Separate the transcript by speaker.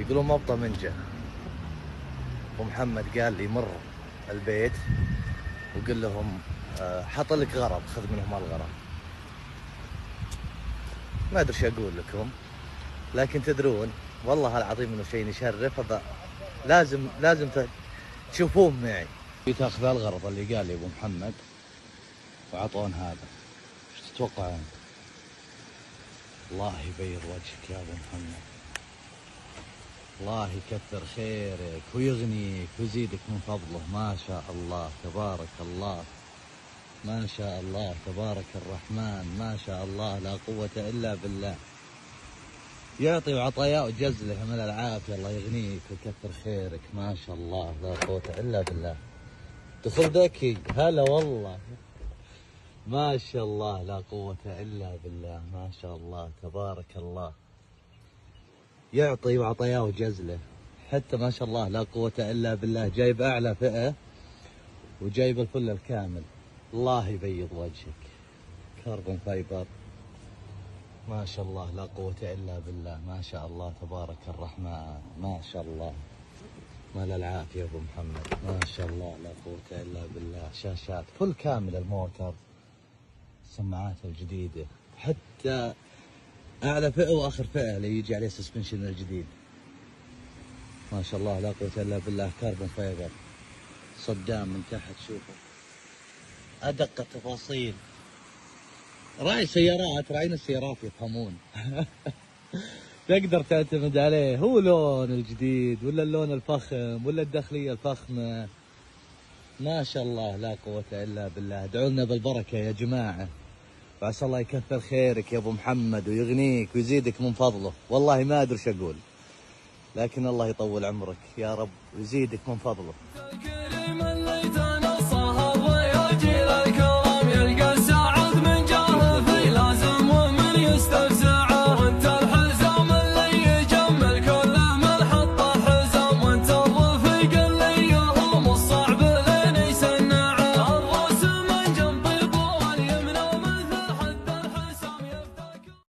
Speaker 1: يقولون مبطى منجة. ابو محمد قال لي مر البيت وقل لهم حط لك غرض خذ منهم الغرض. ما ادري ايش اقول لكم، لكن تدرون والله العظيم انه شيء يشرف. لازم تشوفون معي. جيت اخذ الغرض اللي قال لي ابو محمد وعطون هذا. ايش تتوقعون؟ الله يبيض وجهك يا ابو محمد، الله يكثر خيرك ويغنيك ويزيدك من فضله. ما شاء الله تبارك الله، ما شاء الله تبارك الرحمن، ما شاء الله لا قوة إلا بالله. يعطي وعطاياه وجزله من العافية. الله يغنيك ويكثر خيرك. ما شاء الله لا قوة إلا بالله. دخل ذكي هلا والله. ما شاء الله لا قوة إلا بالله. ما شاء الله تبارك الله. يعطي وعطاياه وجزله. حتى ما شاء الله لا قوة إلا بالله جايب أعلى فئة وجايب الفل الكامل. الله يبيض وجهك. كربون فايبر. ما شاء الله لا قوة إلا بالله. ما شاء الله تبارك الرحمن. ما شاء الله مال العافية أبو محمد. ما شاء الله لا قوة إلا بالله. شاشات فل كامل، الموتر، السماعات الجديدة، حتى أعلى فئة وآخر فئة اللي يجي عليه سسبنشن الجديد. ما شاء الله لا قوة إلا بالله. كربون فايبر. صدام من تحت شوفوا أدق التفاصيل. راعي سيارات، راعين السيارات يفهمون. تقدر تعتمد عليه. هو لون الجديد ولا اللون الفخم ولا الداخلية الفخمة. ما شاء الله لا قوة إلا بالله. ادعوا لنا بالبركة يا جماعة، وعسى الله يكثر خيرك يا أبو محمد ويغنيك ويزيدك من فضله. والله ما أدري ايش أقول، لكن الله يطول عمرك يا رب ويزيدك من فضله.